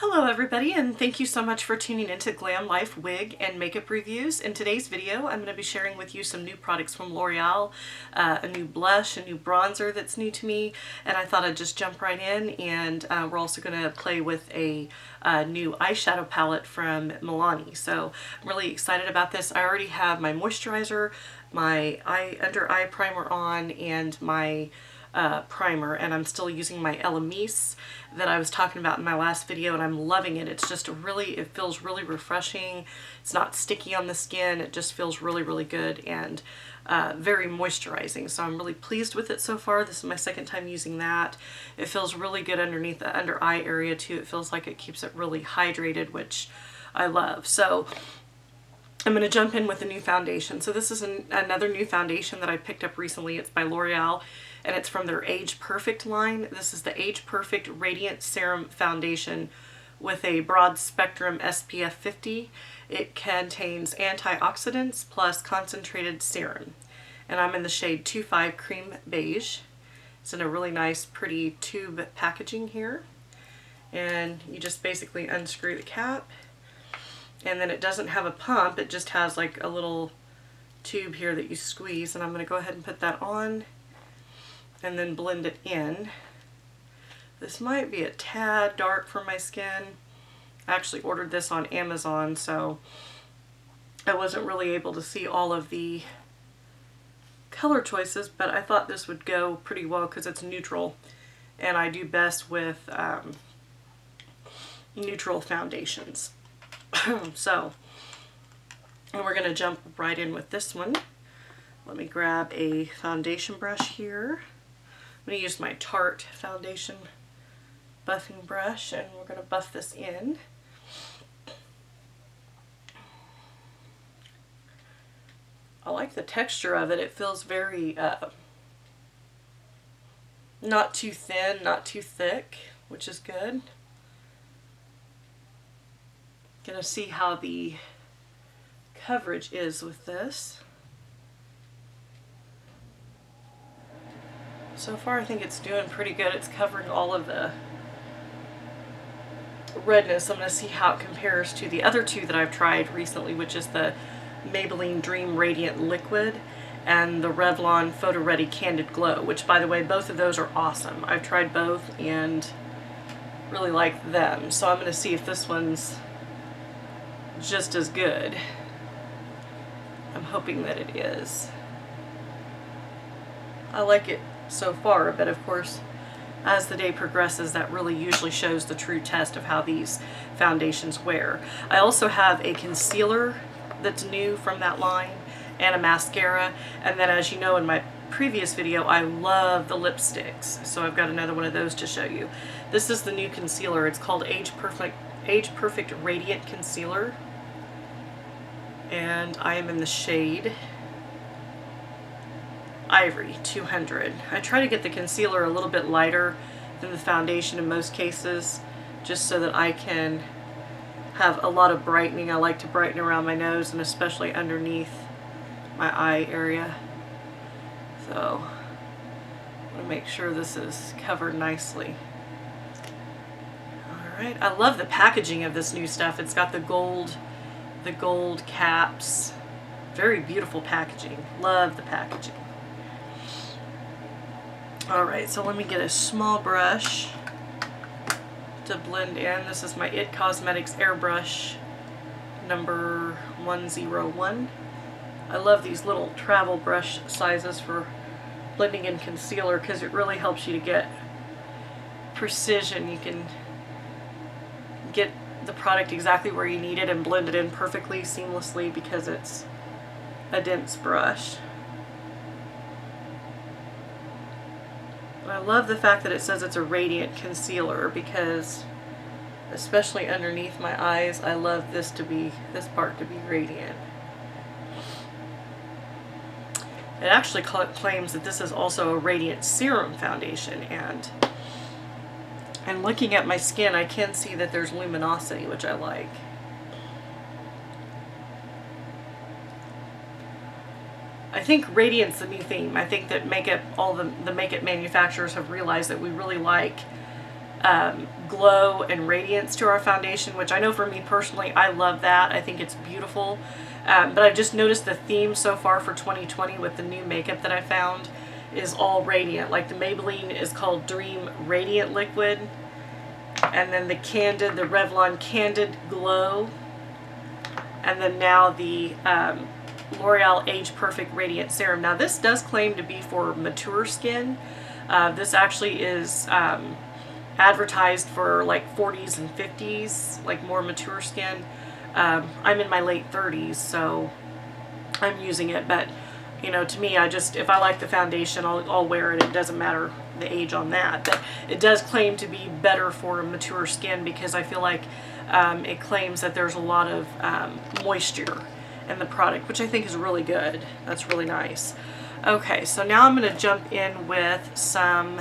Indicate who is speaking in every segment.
Speaker 1: Hello everybody, and thank you so much for tuning into Glam Life wig and makeup reviews. In today's video I'm going to be sharing with you some new products from L'Oreal, a new blush, a new bronzer that's new to me, and I thought I'd just jump right in. And we're also going to play with a new eyeshadow palette from Milani. So I'm really excited about this. I already have my moisturizer, my under eye primer on, and my primer, and I'm still using my Elemis that I was talking about in my last video, and I'm loving it. It's just it feels really refreshing. It's not sticky on the skin. It just feels really, really good and very moisturizing. So I'm really pleased with it so far. This is my second time using that. It feels really good underneath the under eye area too. It feels like it keeps it really hydrated, which I love. So I'm going to jump in with a new foundation. So this is another new foundation that I picked up recently. It's by L'Oreal, and it's from their Age Perfect line. This is the Age Perfect Radiant Serum Foundation with a broad spectrum SPF 50. It contains antioxidants plus concentrated serum. And I'm in the shade 25 Cream Beige. It's in a really nice, pretty tube packaging here. And you just basically unscrew the cap. And then it doesn't have a pump, it just has like a little tube here that you squeeze, and I'm going to go ahead and put that on and then blend it in. This might be a tad dark for my skin. I actually ordered this on Amazon, so I wasn't really able to see all of the color choices, but I thought this would go pretty well because it's neutral, and I do best with neutral foundations. So, and we're going to jump right in with this one. Let me grab a foundation brush here. I'm going to use my Tarte foundation buffing brush, and we're going to buff this in. I like the texture of it. It feels very not too thin, not too thick, which is good. Gonna see how the coverage is with this. So far I think it's doing pretty good. It's covering all of the redness. I'm gonna see how it compares to the other two that I've tried recently, which is the Maybelline Dream Radiant Liquid and the Revlon Photo Ready Candid Glow, which, by the way, both of those are awesome. I've tried both and really like them. So I'm gonna see if this one's just as good. I'm hoping that it is. I like it so far, but of course as the day progresses that really usually shows the true test of how these foundations wear. I also have a concealer that's new from that line and a mascara, and then, as you know in my previous video, I love the lipsticks, so I've got another one of those to show you. This is the new concealer. It's called Age Perfect Radiant Concealer, and I am in the shade Ivory 200. I try to get the concealer a little bit lighter than the foundation in most cases, just so that I can have a lot of brightening. I like to brighten around my nose and especially underneath my eye area. So I want to make sure this is covered nicely. Alright, I love the packaging of this new stuff. It's got the gold caps. Very beautiful packaging. Love the packaging. Alright, so let me get a small brush to blend in. This is my IT Cosmetics airbrush number 101. I love these little travel brush sizes for blending in concealer because it really helps you to get precision. You can get the product exactly where you need it and blend it in perfectly seamlessly because it's a dense brush. And I love the fact that it says it's a radiant concealer because, especially underneath my eyes, I love this part to be radiant. It actually claims that this is also a radiant serum foundation, and looking at my skin, I can see that there's luminosity, which I like. I think radiant's the new theme. I think that all the makeup manufacturers have realized that we really like glow and radiance to our foundation, which I know for me personally, I love that. I think it's beautiful. But I've just noticed the theme so far for 2020 with the new makeup that I found is all radiant. Like the Maybelline is called Dream Radiant Liquid. And then the Candid, the Revlon Candid Glow. And then now the L'Oreal Age Perfect Radiant Serum. Now this does claim to be for mature skin. This actually is advertised for like 40s and 50s, like more mature skin. I'm in my late 30s, so I'm using it, but you know, to me, if I like the foundation, I'll wear it. It doesn't matter the age on that, but it does claim to be better for mature skin because I feel like it claims that there's a lot of moisture in the product, which I think is really good. That's really nice. Okay, so now I'm going to jump in with some,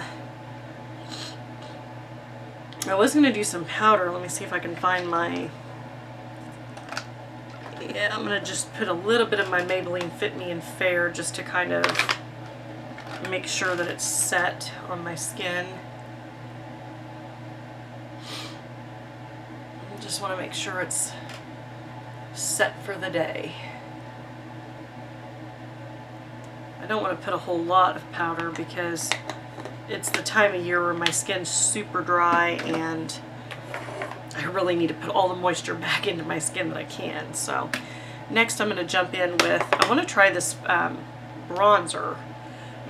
Speaker 1: I was going to do some powder. Let me see if I can find my, yeah, I'm going to just put a little bit of my Maybelline Fit Me in Fair just to kind of make sure that it's set on my skin. I just want to make sure it's set for the day. I don't want to put a whole lot of powder because it's the time of year where my skin's super dry and I really need to put all the moisture back into my skin that I can. So next I'm going to jump in with, I want to try this bronzer.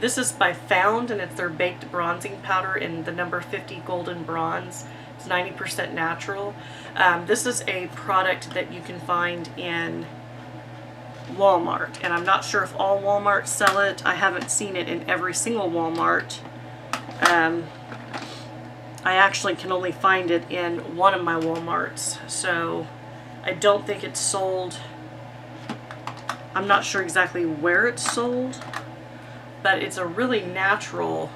Speaker 1: This is by Found, and it's their baked bronzing powder in the number 50 Golden Bronze. It's 90% natural. This is a product that you can find in Wal-Mart, and I'm not sure if all Wal-Marts sell it. I haven't seen it in every single Wal-Mart. I actually can only find it in one of my Wal-Marts, so I don't think it's sold. I'm not sure exactly where it's sold, but it's a really natural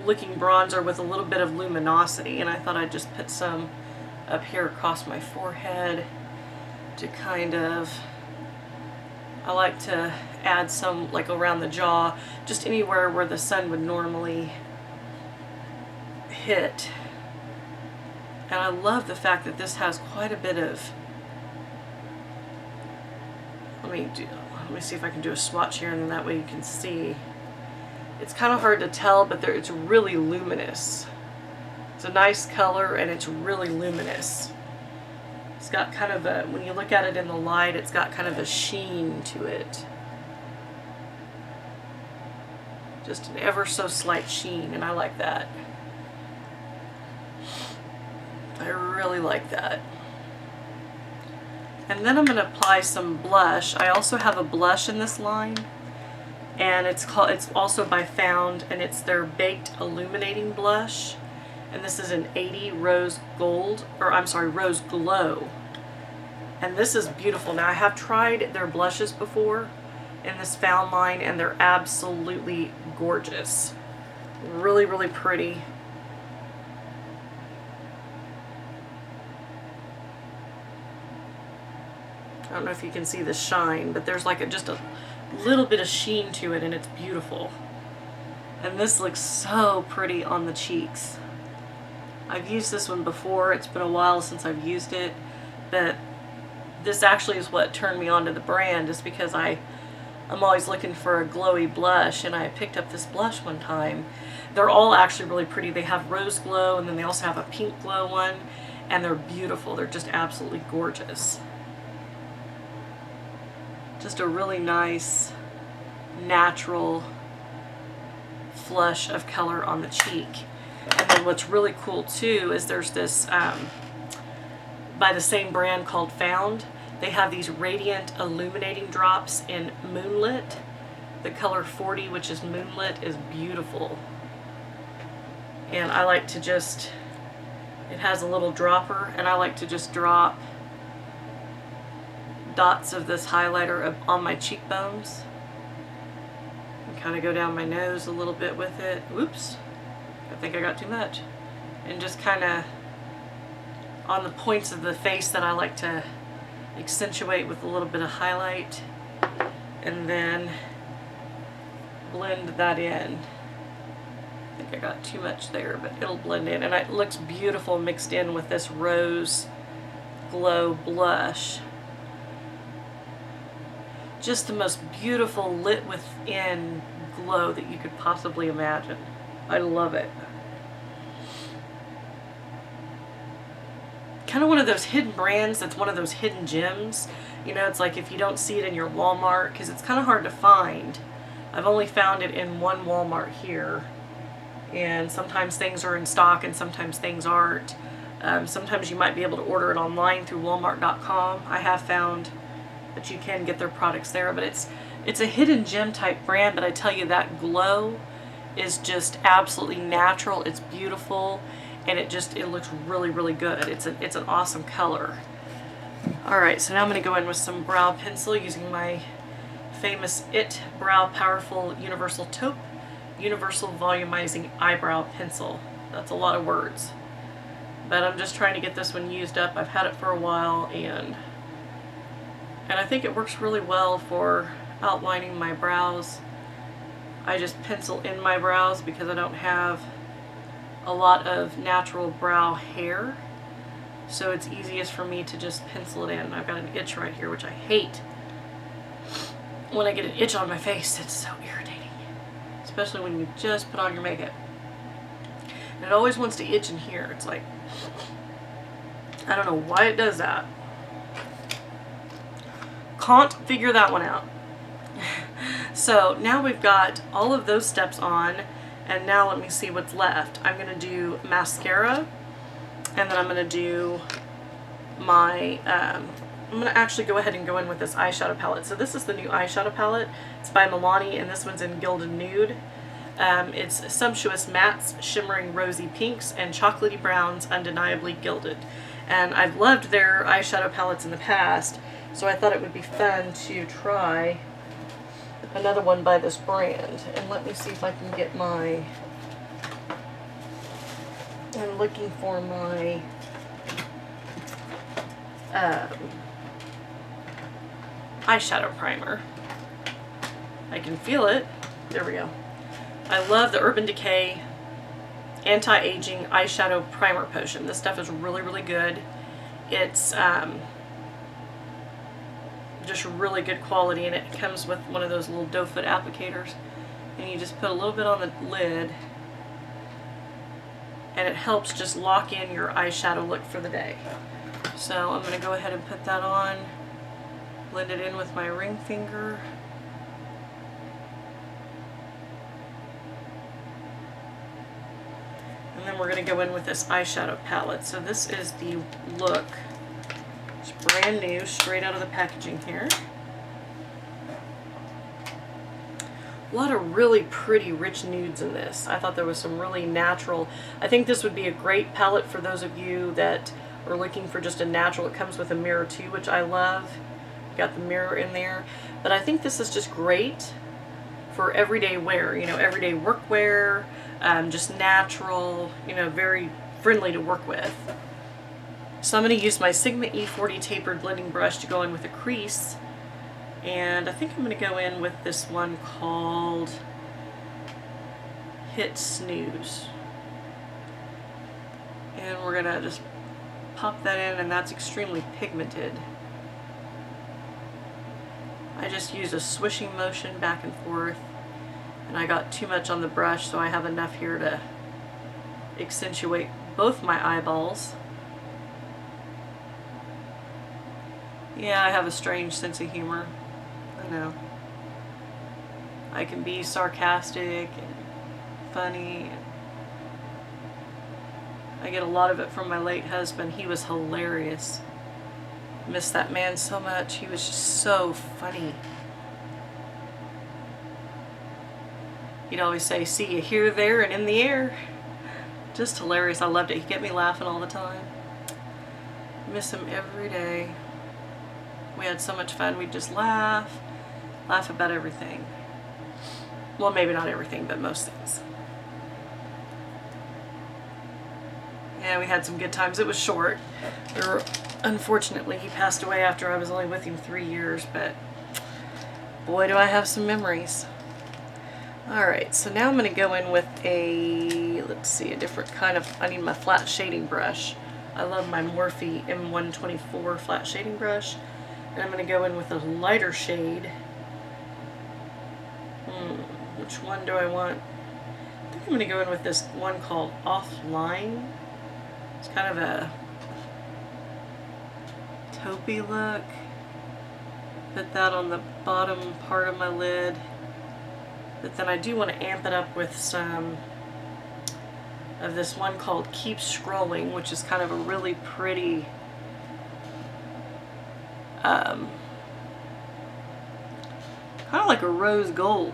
Speaker 1: looking bronzer with a little bit of luminosity, and I thought I'd just put some up here across my forehead to kind of, I like to add some like around the jaw, just anywhere where the sun would normally hit. And I love the fact that this has quite a bit of, let me see if I can do a swatch here, and then that way you can see. It's kind of hard to tell, but it's really luminous. It's a nice color and it's really luminous. It's got kind of a, when you look at it in the light, it's got kind of a sheen to it. Just an ever so slight sheen, and I like that. I really like that. And then I'm going to apply some blush. I also have a blush in this line, and it's also by Found, and it's their Baked Illuminating Blush. And this is an 80 Rose Gold, or I'm sorry, Rose Glow. And this is beautiful. Now I have tried their blushes before in this Found line, and they're absolutely gorgeous. Really, really pretty. I don't know if you can see the shine, but there's like just a little bit of sheen to it, and it's beautiful. And this looks so pretty on the cheeks. I've used this one before. It's been a while since I've used it, but this actually is what turned me on to the brand, is because I'm always looking for a glowy blush, and I picked up this blush one time. They're all actually really pretty. They have rose glow, and then they also have a pink glow one, and they're beautiful. They're just absolutely gorgeous. Just a really nice, natural flush of color on the cheek. And then what's really cool too is there's this, by the same brand called Found, they have these radiant illuminating drops in Moonlit. The color 40, which is Moonlit, is beautiful. And I like to just, it has a little dropper, and I like to just drop dots of this highlighter on my cheekbones and kind of go down my nose a little bit with it. Whoops, I think I got too much. And just kind of on the points of the face that I like to accentuate with a little bit of highlight, and then blend that in. like I got too much there, but it'll blend in. And it looks beautiful mixed in with this Rose Glow blush. Just the most beautiful lit within glow that you could possibly imagine. I love it. Kind of one of those hidden brands that's one of those hidden gems. You know, it's like if you don't see it in your Walmart, because it's kind of hard to find. I've only found it in one Walmart here. And sometimes things are in stock and sometimes things aren't. Sometimes you might be able to order it online through Walmart.com. I have found that you can get their products there, but it's a hidden gem type brand, but I tell you, that glow is just absolutely natural. It's beautiful, and it looks really, really good. It's an awesome color. Alright, so now I'm going to go in with some brow pencil using my famous IT Brow Powerful Universal Taupe Universal Volumizing Eyebrow Pencil. That's a lot of words. But I'm just trying to get this one used up. I've had it for a while, and I think it works really well for outlining my brows. I just pencil in my brows because I don't have a lot of natural brow hair. So it's easiest for me to just pencil it in. I've got an itch right here, which I hate. When I get an itch on my face, it's so irritating. Especially when you just put on your makeup. And it always wants to itch in here. It's like, I don't know why it does that. Can't figure that one out. So now we've got all of those steps on, and now let me see what's left. I'm going to do mascara, and then I'm going to do my, I'm going to actually go ahead and go in with this eyeshadow palette. So this is the new eyeshadow palette. It's by Milani, and this one's in Gilded Nude. It's Sumptuous Mattes, Shimmering Rosy Pinks, and Chocolatey Browns, Undeniably Gilded. And I've loved their eyeshadow palettes in the past, so I thought it would be fun to try another one by this brand. And let me see if I can get my, I'm looking for my eyeshadow primer. I can feel it. There we go. I love the Urban Decay Anti-Aging Eyeshadow Primer Potion. This stuff is really, really good. It's just really good quality, and it comes with one of those little doe foot applicators. And you just put a little bit on the lid, and it helps just lock in your eyeshadow look for the day. So I'm going to go ahead and put that on, blend it in with my ring finger. And then we're going to go in with this eyeshadow palette. So this is the look. It's brand new, straight out of the packaging here. A lot of really pretty, rich nudes in this. I thought there was some really natural. I think this would be a great palette for those of you that are looking for just a natural. It comes with a mirror too, which I love. Got the mirror in there. But I think this is just great for everyday wear, you know, everyday work wear, just natural, you know, very friendly to work with. So I'm going to use my Sigma E40 tapered blending brush to go in with a crease, and I think I'm going to go in with this one called Hit Snooze, and we're going to just pop that in, and that's extremely pigmented. I just use a swishing motion back and forth, and I got too much on the brush, so I have enough here to accentuate both my eyeballs. Yeah, I have a strange sense of humor. I know. I can be sarcastic and funny. I get a lot of it from my late husband. He was hilarious. Miss that man so much. He was just so funny. He'd always say, "See you here, there, and in the air." Just hilarious. I loved it. He'd get me laughing all the time. Miss him every day. We had so much fun. We'd just laugh about everything. Well, maybe not everything, but most things. Yeah, we had some good times. It was short. Unfortunately, he passed away after I was only with him 3 years, but boy, do I have some memories. Alright, so now I'm going to go in with a, let's see, a different kind of, I need my flat shading brush. I love my Morphe M124 flat shading brush. And I'm going to go in with a lighter shade. Which one do I want? I think I'm going to go in with this one called Offline. It's kind of a taupey look. Put that on the bottom part of my lid. But then I do want to amp it up with some of this one called Keep Scrolling, which is kind of a really pretty kind of like a rose gold,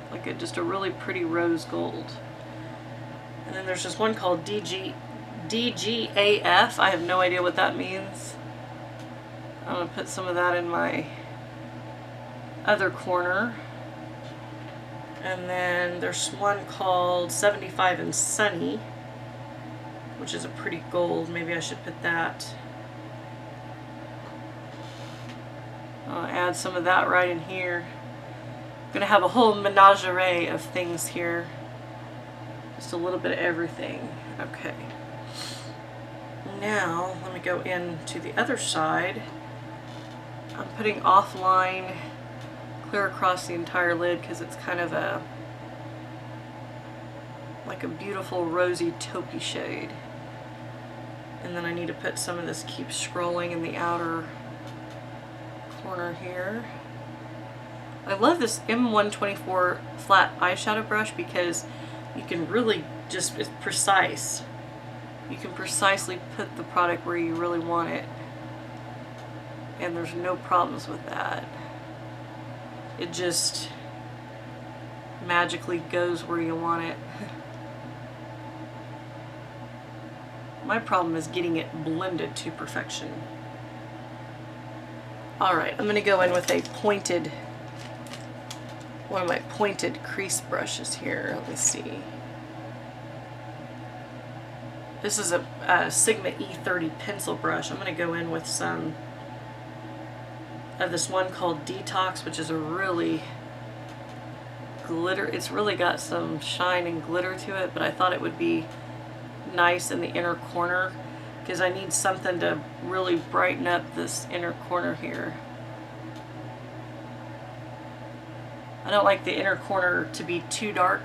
Speaker 1: like just a really pretty rose gold. And then there's this one called DGAF. I have no idea what that means. I'm going to put some of that in my other corner. And then there's one called 75 and Sunny, which is a pretty gold. Maybe I should put that. I'll add some of that right in here. I'm going to have a whole menagerie of things here. Just a little bit of everything. Okay. Now, let me go into the other side. I'm putting Offline clear across the entire lid because it's kind of a, like a beautiful rosy taupey shade. And then I need to put some of this Keep Scrolling in the outer corner here. I love this M124 flat eyeshadow brush because you can really just, it's precise. You can precisely put the product where you really want it. And there's no problems with that. It just magically goes where you want it. My problem is getting it blended to perfection. Alright, I'm going to go in with a pointed, one of my pointed crease brushes here. Let me see. This is a Sigma E30 pencil brush. I'm going to go in with some of this one called Detox, which is a really glitter. It's really got some shine and glitter to it, but I thought it would be nice in the inner corner because I need something to really brighten up this inner corner here. I don't like the inner corner to be too dark.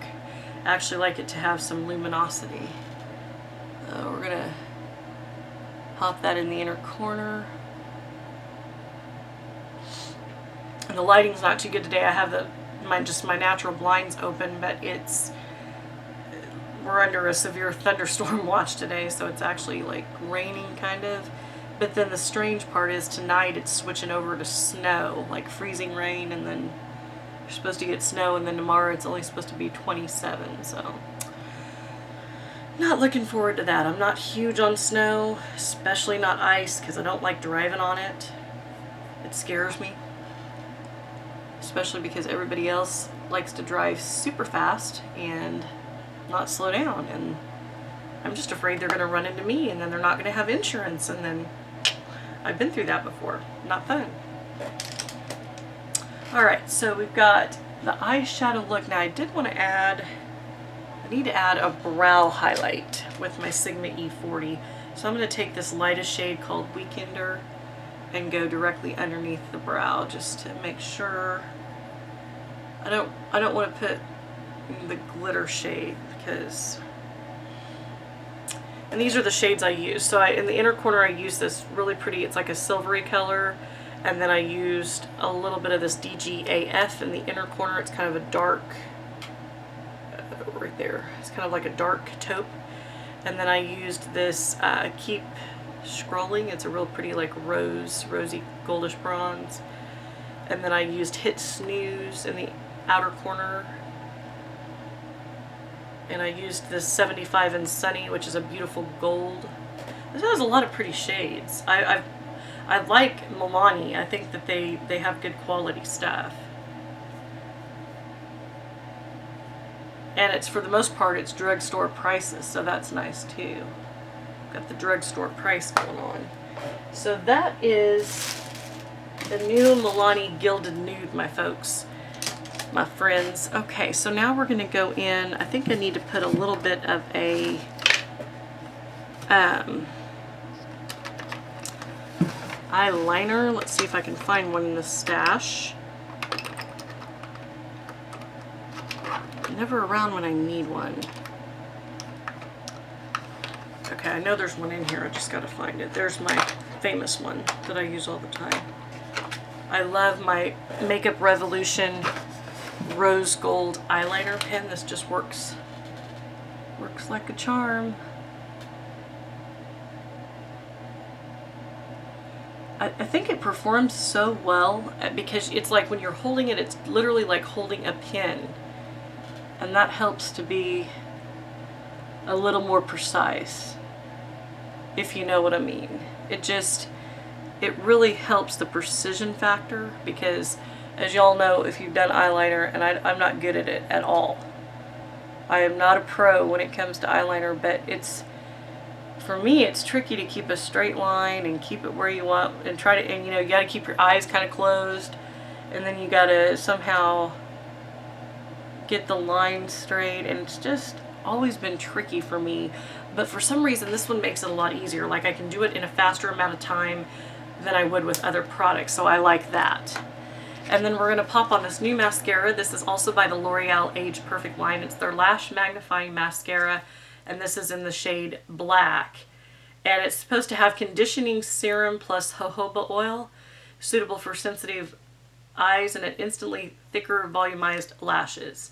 Speaker 1: I actually like it to have some luminosity. We're gonna pop that in the inner corner. And the lighting's not too good today. I have just my natural blinds open, but we're under a severe thunderstorm watch today, so it's actually like raining kind of. But then the strange part is tonight it's switching over to snow, like freezing rain, and then you're supposed to get snow, and then tomorrow it's only supposed to be 27, so not looking forward to that. I'm not huge on snow, especially not ice, because I don't like driving on it. It scares me. Especially because everybody else likes to drive super fast and not slow down, and I'm just afraid they're going to run into me and then they're not going to have insurance, and then I've been through that before. Not fun. Alright, so we've got the eyeshadow look. Now I did want to add, I need to add a brow highlight with my Sigma E40. So I'm going to take this lightest shade called Weekender and go directly underneath the brow just to make sure. I don't want to put the glitter shade because, and these are the shades I use. So in the inner corner I use this really pretty, it's like a silvery color, and then I used a little bit of this DGAF in the inner corner. It's kind of a dark, right there, it's kind of like a dark taupe. And then I used this Keep Scrolling. It's a real pretty like rosy goldish bronze. And then I used Hit Snooze in the outer corner. And I used this 75 and Sunny, which is a beautiful gold. This has a lot of pretty shades. I like Milani. I think that they have good quality stuff. And it's, for the most part, it's drugstore prices, so that's nice too. Got the drugstore price going on. So that is the new Milani Gilded Nude, my folks. my friends. Okay, so now we're going to go in. I think I need to put a little bit of a eyeliner. Let's see if I can find one in the stash. Never around when I need one. Okay, I know there's one in here. I just got to find it. There's my famous one that I use all the time. I love my Makeup Revolution rose gold eyeliner pen. This just works like a charm. I think it performs so well because it's like when you're holding it, it's literally like holding a pen, and that helps to be a little more precise, if you know what I mean. It really helps the precision factor, because as y'all know, if you've done eyeliner, and I'm not good at it at all. I am not a pro when it comes to eyeliner, but for me, it's tricky to keep a straight line and keep it where you want, and try to, and you know, you got to keep your eyes kind of closed, and then you got to somehow get the line straight, and it's just always been tricky for me. But for some reason, this one makes it a lot easier. Like, I can do it in a faster amount of time than I would with other products, so I like that. And then we're going to pop on this new mascara. This is also by the L'Oreal Age Perfect line. It's their Lash Magnifying Mascara, and this is in the shade Black. And it's supposed to have conditioning serum plus jojoba oil, suitable for sensitive eyes, and an instantly thicker volumized lashes.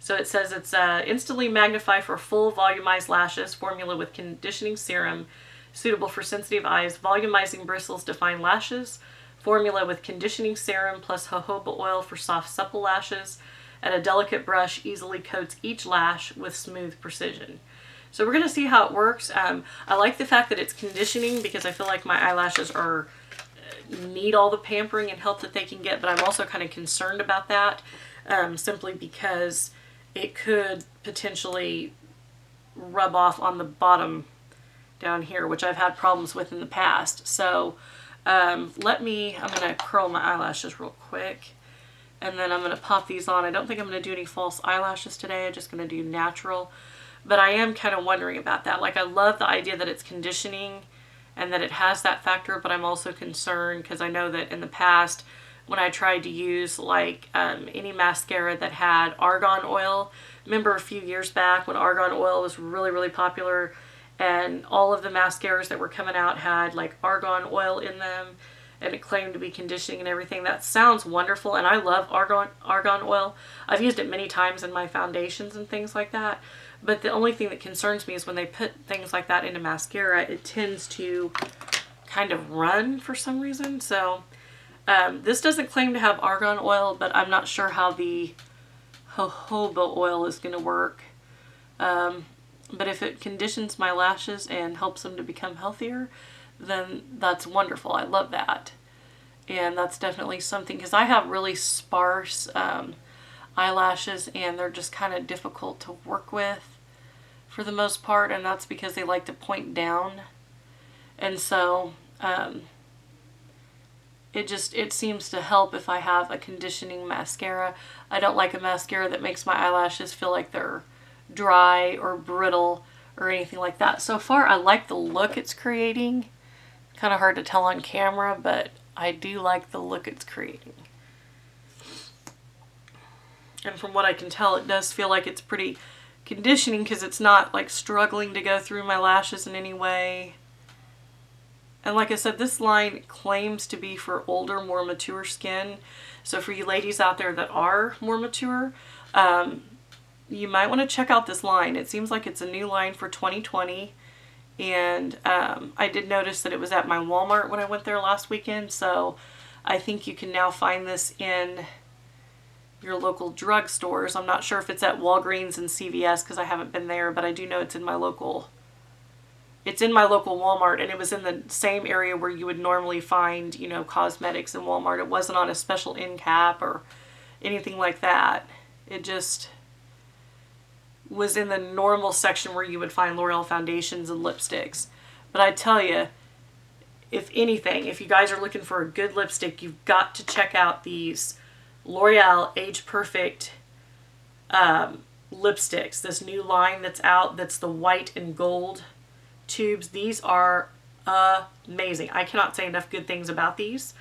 Speaker 1: So it says it's instantly magnify for full volumized lashes, formula with conditioning serum, suitable for sensitive eyes, volumizing bristles, define lashes, formula with conditioning serum plus jojoba oil for soft, supple lashes, and a delicate brush easily coats each lash with smooth precision. So we're going to see how it works. I like the fact that it's conditioning, because I feel like my eyelashes need all the pampering and help that they can get, but I'm also kind of concerned about that, simply because it could potentially rub off on the bottom down here, which I've had problems with in the past. So I'm going to curl my eyelashes real quick, and then I'm going to pop these on. I don't think I'm going to do any false eyelashes today. I'm just going to do natural. But I am kind of wondering about that. Like, I love the idea that it's conditioning and that it has that factor, but I'm also concerned because I know that in the past when I tried to use like any mascara that had argan oil, remember a few years back when argan oil was really, really popular, and all of the mascaras that were coming out had like argan oil in them, and it claimed to be conditioning and everything. That sounds wonderful, and I love argan oil. I've used it many times in my foundations and things like that. But the only thing that concerns me is when they put things like that into mascara, it tends to kind of run for some reason. So this doesn't claim to have argan oil, but I'm not sure how the jojoba oil is going to work. But if it conditions my lashes and helps them to become healthier, then that's wonderful. I love that. And that's definitely something, because I have really sparse eyelashes, and they're just kind of difficult to work with for the most part, and that's because they like to point down. And so it seems to help if I have a conditioning mascara. I don't like a mascara that makes my eyelashes feel like they're dry or brittle or anything like that. So far, I like the look it's creating. Kind of hard to tell on camera, but I do like the look it's creating. And from what I can tell, it does feel like it's pretty conditioning, because it's not like struggling to go through my lashes in any way. And like I said, this line claims to be for older, more mature skin. So for you ladies out there that are more mature, you might want to check out this line. It seems like it's a new line for 2020. And I did notice that it was at my Walmart when I went there last weekend. So I think you can now find this in your local drugstores. I'm not sure if it's at Walgreens and CVS, because I haven't been there, but I do know it's in my local Walmart, and it was in the same area where you would normally find, you know, cosmetics in Walmart. It wasn't on a special end cap or anything like that. It just was in the normal section where you would find L'Oreal foundations and lipsticks. But I tell you, if anything, if you guys are looking for a good lipstick, you've got to check out these L'Oreal Age Perfect lipsticks. This new line that's out, that's the white and gold tubes. These are amazing. I cannot say enough good things about these.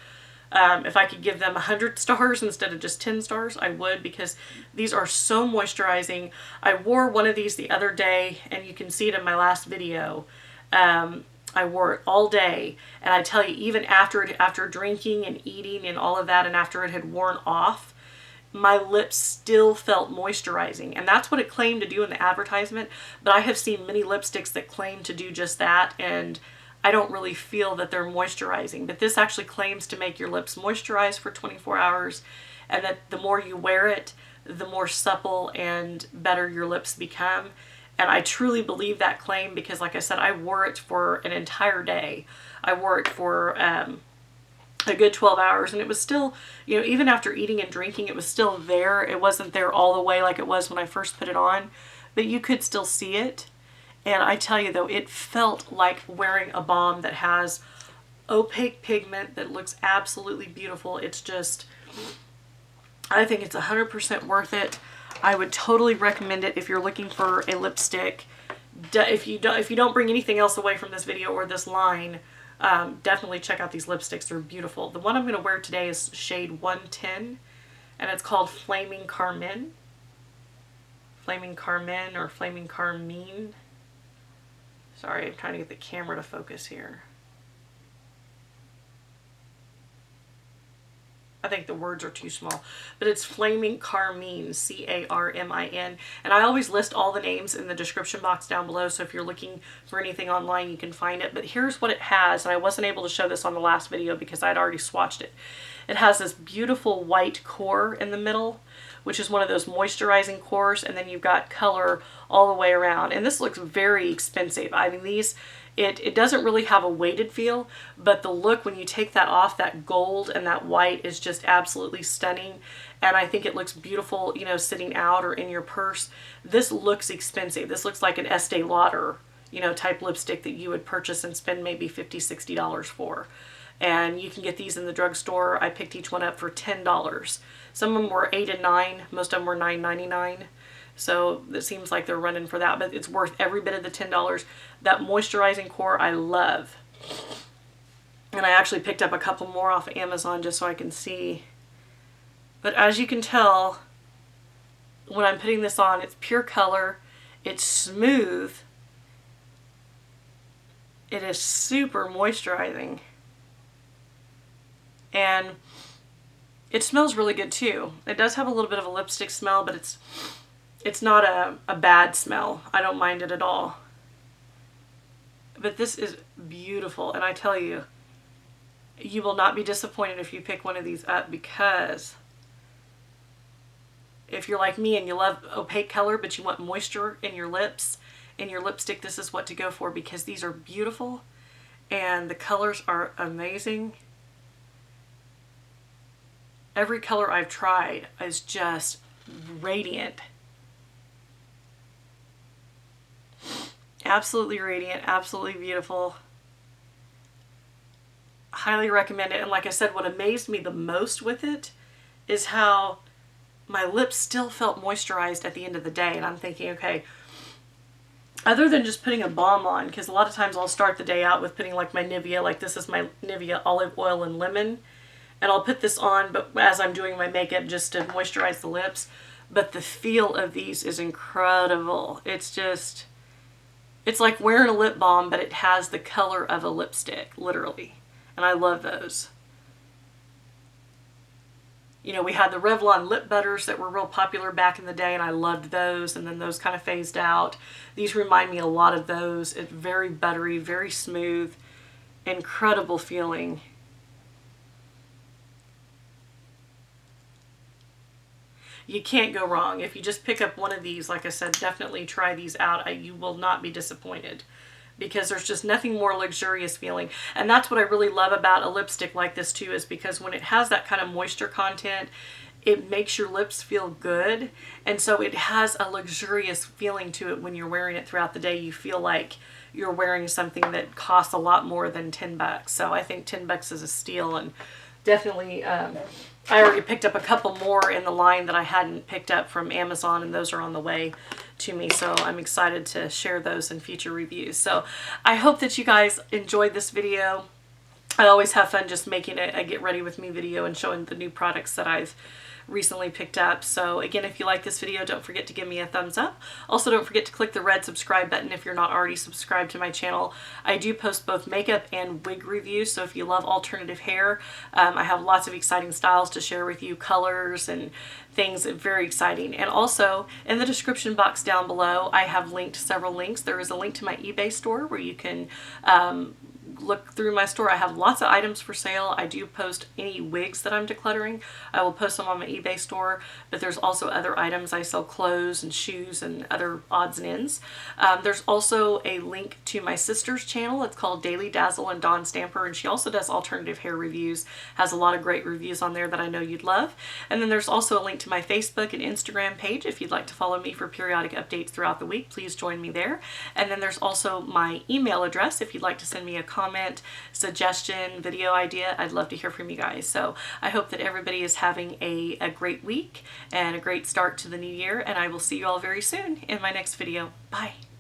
Speaker 1: If I could give them 100 stars instead of just 10 stars, I would, because these are so moisturizing. I wore one of these the other day, and you can see it in my last video. I wore it all day, and I tell you, even after drinking and eating and all of that, and after it had worn off, my lips still felt moisturizing. And that's what it claimed to do in the advertisement. But I have seen many lipsticks that claim to do just that, and I don't really feel that they're moisturizing. But this actually claims to make your lips moisturize for 24 hours, and that the more you wear it, the more supple and better your lips become. And I truly believe that claim, because like I said, I wore it for an entire day. I wore it for a good 12 hours, and it was still, you know, even after eating and drinking, it was still there. It wasn't there all the way like it was when I first put it on, but you could still see it. And I tell you though, it felt like wearing a balm that has opaque pigment that looks absolutely beautiful. It's just, I think it's 100% worth it. I would totally recommend it if you're looking for a lipstick. If you don't bring anything else away from this video or this line, definitely check out these lipsticks. They're beautiful. The one I'm going to wear today is shade 110, and it's called Flaming Carmine. Flaming Carmine or Flaming Carmine. Sorry, I'm trying to get the camera to focus here. I think the words are too small, but it's Flaming Carmine, C-A-R-M-I-N. And I always list all the names in the description box down below, so if you're looking for anything online, you can find it. But here's what it has, and I wasn't able to show this on the last video because I'd already swatched it. It has this beautiful white core in the middle, which is one of those moisturizing cores, and then you've got color all the way around. And this looks very expensive. I mean, these, it doesn't really have a weighted feel, but the look when you take that off, that gold and that white, is just absolutely stunning. And I think it looks beautiful, you know, sitting out or in your purse. This looks expensive. This looks like an Estee Lauder, you know, type lipstick that you would purchase and spend maybe $50, $60 for. And you can get these in the drugstore. I picked each one up for $10. Some of them were $8 and $9. Most of them were $9.99. So it seems like they're running for that, but it's worth every bit of the $10. That moisturizing core I love. And I actually picked up a couple more off of Amazon just so I can see. But as you can tell, when I'm putting this on, it's pure color. It's smooth. It is super moisturizing. And it smells really good too. It does have a little bit of a lipstick smell, but it's not a bad smell. I don't mind it at all. But this is beautiful, and I tell you, you will not be disappointed if you pick one of these up, because if you're like me and you love opaque color but you want moisture in your lips, in your lipstick, this is what to go for, because these are beautiful and the colors are amazing. Every color I've tried is just radiant. Absolutely radiant, absolutely beautiful. Highly recommend it. And like I said, what amazed me the most with it is how my lips still felt moisturized at the end of the day. And I'm thinking, okay, other than just putting a balm on, because a lot of times I'll start the day out with putting like my Nivea, like this is my Nivea Olive Oil and Lemon. And I'll put this on, but as I'm doing my makeup, just to moisturize the lips. But the feel of these is incredible. It's just, it's like wearing a lip balm, but it has the color of a lipstick, literally. And I love those. You know, we had the Revlon lip butters that were real popular back in the day, and I loved those, and then those kind of phased out. These remind me a lot of those. It's very buttery, very smooth, incredible feeling. You can't go wrong. If you just pick up one of these, like I said, definitely try these out. You will not be disappointed, because there's just nothing more luxurious feeling. And that's what I really love about a lipstick like this too, is because when it has that kind of moisture content, it makes your lips feel good. And so it has a luxurious feeling to it when you're wearing it throughout the day. You feel like you're wearing something that costs a lot more than $10. So I think $10 is a steal, and definitely I already picked up a couple more in the line that I hadn't picked up from Amazon, and those are on the way to me, so I'm excited to share those in future reviews. So I hope that you guys enjoyed this video. I always have fun just making a get ready with me video and showing the new products that I've recently picked up. So again, if you like this video, don't forget to give me a thumbs up. Also, don't forget to click the red subscribe button if you're not already subscribed to my channel. I do post both makeup and wig reviews, so if you love alternative hair, I have lots of exciting styles to share with you, colors and things, very exciting. And also in the description box down below, I have linked several links. There is a link to my eBay store where you can look through my store. I have lots of items for sale. I do post any wigs that I'm decluttering. I will post them on my eBay store, but there's also other items. I sell clothes and shoes and other odds and ends. There's also a link to my sister's channel. It's called Daily Dazzle and Dawn Stamper, and she also does alternative hair reviews, has a lot of great reviews on there that I know you'd love. And then there's also a link to my Facebook and Instagram page. If you'd like to follow me for periodic updates throughout the week, please join me there. And then there's also my email address if you'd like to send me a comment, suggestion, video idea. I'd love to hear from you guys. So I hope that everybody is having a great week and a great start to the new year, and I will see you all very soon in my next video. Bye.